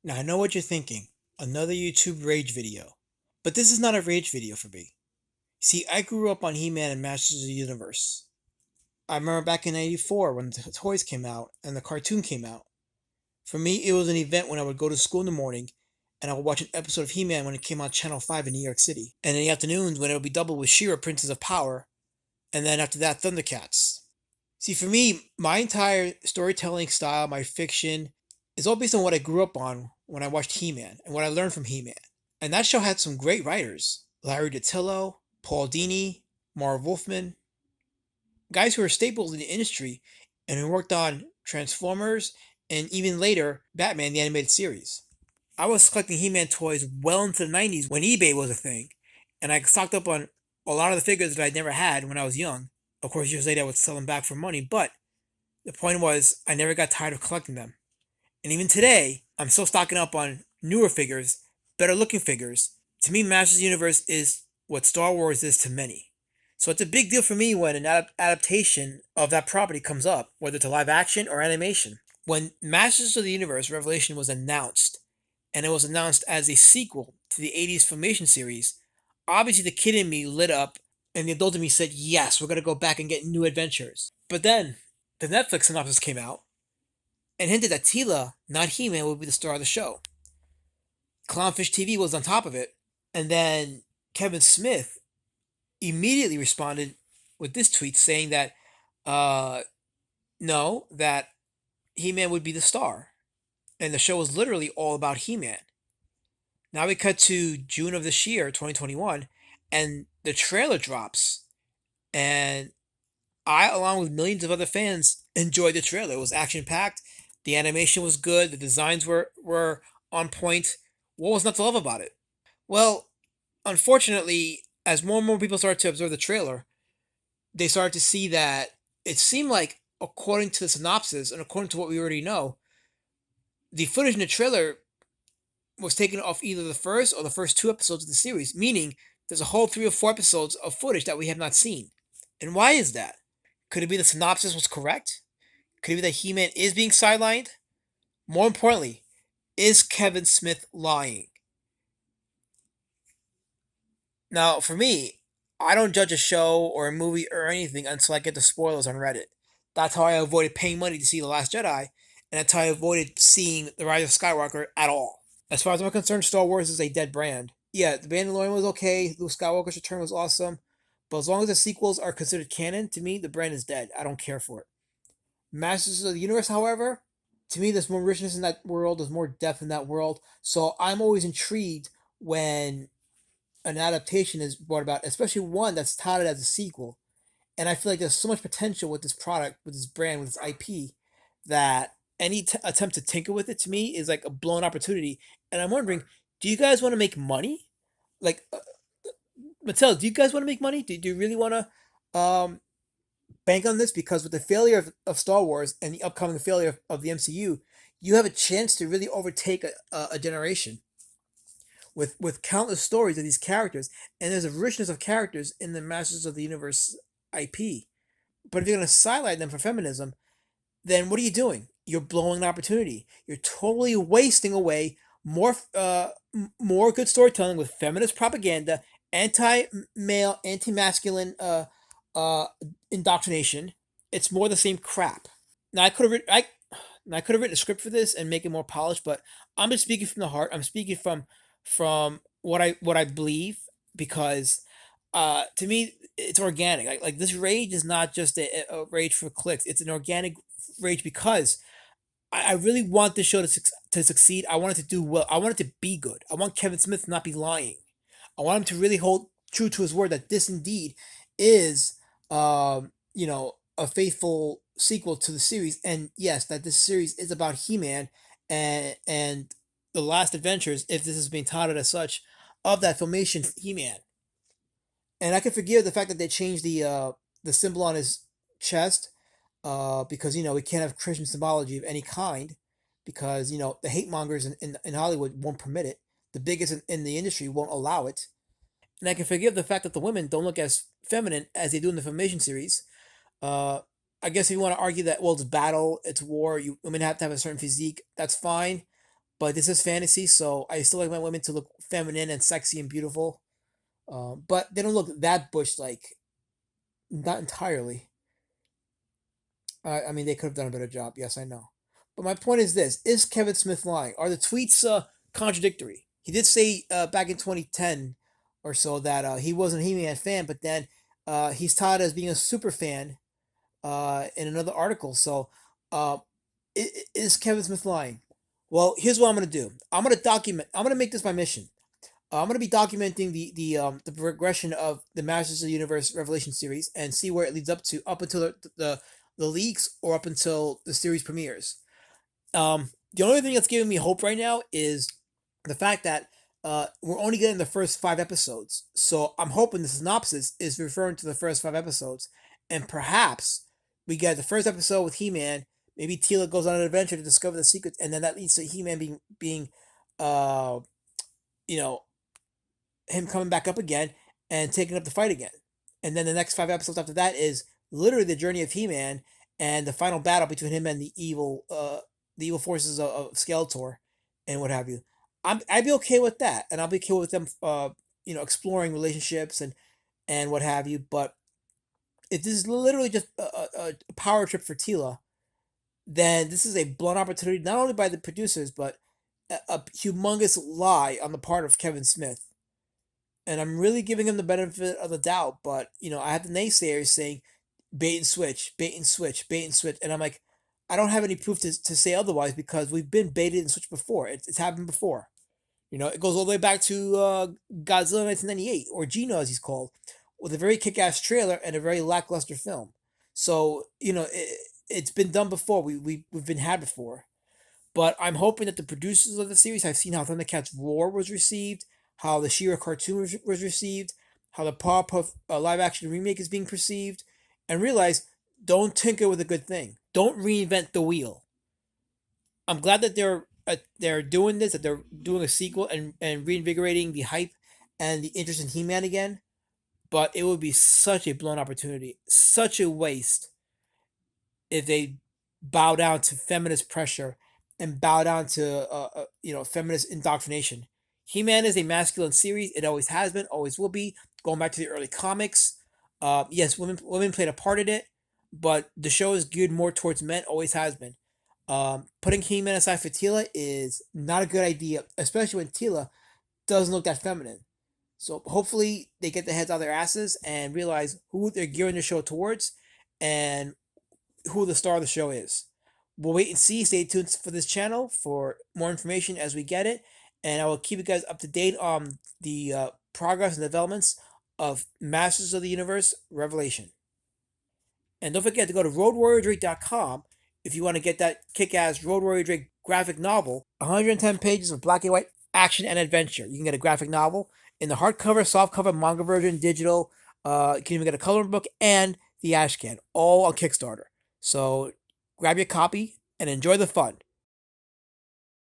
Now I know what you're thinking. Another YouTube rage video. But this is not a rage video for me. See, I grew up on He-Man and Masters of the Universe. I remember back in '94 when the toys came out and the cartoon came out. For me, it was an event when I would go to school in the morning and I would watch an episode of He-Man when it came on Channel 5 in New York City. And in the afternoons when it would be doubled with She-Ra Princess of Power, and then after that, Thundercats. See, for me, my entire storytelling style, my fiction, is all based on what I grew up on when I watched He-Man and what I learned from He-Man. And that show had some great writers. Larry DiTillo, Paul Dini, Marv Wolfman, guys who are staples in the industry and who worked on Transformers and even later Batman the Animated Series. I was collecting He-Man toys well into the 90s when eBay was a thing, and I stocked up on a lot of the figures that I'd never had when I was young. Of course, years later I would sell them back for money, but the point was I never got tired of collecting them. And even today, I'm still stocking up on newer figures, better looking figures. To me, Masters of the Universe is what Star Wars is to many. So it's a big deal for me when an adaptation of that property comes up, whether it's a live action or animation. When Masters of the Universe Revelation was announced, and it was announced as a sequel to the '80s Filmation series, obviously the kid in me lit up, and the adult in me said, yes, we're going to go back and get new adventures. But then the Netflix synopsis came out and hinted that Teela, not He-Man, would be the star of the show. Clownfish TV was on top of it, and then Kevin Smith immediately responded with this tweet saying that, no, that He-Man would be the star. And the show was literally all about He-Man. Now we cut to June of this year, 2021, and the trailer drops. And I, along with millions of other fans, enjoyed the trailer. It was action packed, the animation was good, the designs were on point. What was not to love about it? Well, unfortunately, as more and more people started to observe the trailer, they started to see that it seemed like, according to the synopsis and according to what we already know, the footage in the trailer was taken off either the first or the first two episodes of the series, meaning there's a whole 3 or 4 episodes of footage that we have not seen. And why is that? Could it be the synopsis was correct? Could it be that He-Man is being sidelined? More importantly, is Kevin Smith lying? Now, for me, I don't judge a show or a movie or anything until I get the spoilers on Reddit. That's how I avoided paying money to see The Last Jedi, and that's how I avoided seeing The Rise of Skywalker at all. As far as I'm concerned, Star Wars is a dead brand. Yeah, The Mandalorian was okay, Luke Skywalker's Return was awesome, but as long as the sequels are considered canon, to me, the brand is dead. I don't care for it. Masters of the Universe, however, to me, there's more richness in that world, there's more depth in that world, so I'm always intrigued when an adaptation is brought about, especially one that's touted as a sequel. And I feel like there's so much potential with this product, with this brand, with this IP, that any attempt to tinker with it to me is like a blown opportunity. And I'm wondering, do you guys want to make money? Like, Mattel, do you guys want to make money? Do you really want to bank on this? Because with the failure of Star Wars and the upcoming failure of the MCU, you have a chance to really overtake a generation with countless stories of these characters, and there's a richness of characters in the Masters of the Universe IP. But if you're going to sidelight them for feminism, then what are you doing? You're blowing an opportunity. You're totally wasting away more good storytelling with feminist propaganda, anti-male, anti-masculine uh, indoctrination. It's more the same crap. Now I could have written a script for this and make it more polished, but I'm just speaking from the heart. I'm speaking from what I believe, because to me it's organic. Like this rage is not just a rage for clicks. It's an organic rage because I really want this show to succeed. I want it to do well. I want it to be good. I want Kevin Smith to not be lying. I want him to really hold true to his word that this indeed is, a faithful sequel to the series, and yes, that this series is about He-Man and the last adventures, if this is being touted as such, of that Filmation He-Man. And I can forgive the fact that they changed the symbol on his chest, because we can't have Christian symbology of any kind, because the hate mongers in Hollywood won't permit it. The biggest in the industry won't allow it. And I can forgive the fact that the women don't look as feminine as they do in the Filmation series. Uh, I guess if you want to argue that, well, it's battle, it's war, women have to have a certain physique, that's fine. but this is fantasy, so I still like my women to look feminine and sexy and beautiful. But they don't look that bush like, not entirely. I mean, they could have done a better job. Yes, I know. But my point is this: is Kevin Smith lying? Are the tweets contradictory? He did say back in 2010 or so that he wasn't a He-Man fan, but then he's touted as being a super fan in another article. So, uh, is Kevin Smith lying? Well, here's what I'm gonna do. I'm gonna document. I'm gonna make this my mission. I'm gonna be documenting the progression of the Masters of the Universe Revelation series and see where it leads up to, up until the leaks or up until the series premieres. The only thing that's giving me hope right now is the fact that we're only getting the first 5 episodes. So I'm hoping the synopsis is referring to the first 5 episodes, and perhaps we get the first episode with He-Man. Maybe Teela goes on an adventure to discover the secrets, and then that leads to He-Man being uh, you know, him coming back up again and taking up the fight again. And then the next 5 episodes after that is literally the journey of He-Man and the final battle between him and the evil forces of Skeletor and what have you. I'd be okay with that, and I'll be okay with them, exploring relationships and what have you. But if this is literally just a power trip for Teela, then this is a blunt opportunity, not only by the producers, but a humongous lie on the part of Kevin Smith. And I'm really giving him the benefit of the doubt. But I have the naysayers saying bait and switch, bait and switch, bait and switch, and I'm like, I don't have any proof to say otherwise because we've been baited and switched before. It's happened before. It goes all the way back to Godzilla 1998, or Gino as he's called, with a very kick-ass trailer and a very lackluster film. So it's been done before. We've been had before. But I'm hoping that the producers of the series have seen how Thundercats Roar was received, how the She-Ra cartoon was received, how the Powerpuff live action remake is being perceived, and realize don't tinker with a good thing. Don't reinvent the wheel. I'm glad that they're doing this, that they're doing a sequel and reinvigorating the hype and the interest in He-Man again. But it would be such a blown opportunity, such a waste if they bow down to feminist pressure and bow down to feminist indoctrination. He-Man is a masculine series. It always has been, always will be. Going back to the early comics, yes, women played a part in it, but the show is geared more towards men. Always has been. Putting He-Man aside for Teela is not a good idea, especially when Teela doesn't look that feminine. So hopefully they get their heads out of their asses and realize who they're gearing the show towards and who the star of the show is. We'll wait and see. Stay tuned for this channel for more information as we get it, and I will keep you guys up to date on the progress and developments of Masters of the Universe Revelation. And don't forget to go to roadwarriordrake.com if you want to get that kick-ass Road Warrior Drake graphic novel, 110 pages of black and white action and adventure. You can get a graphic novel in the hardcover, softcover, manga version, digital. You can even get a coloring book and the ash can, all on Kickstarter. So grab your copy and enjoy the fun.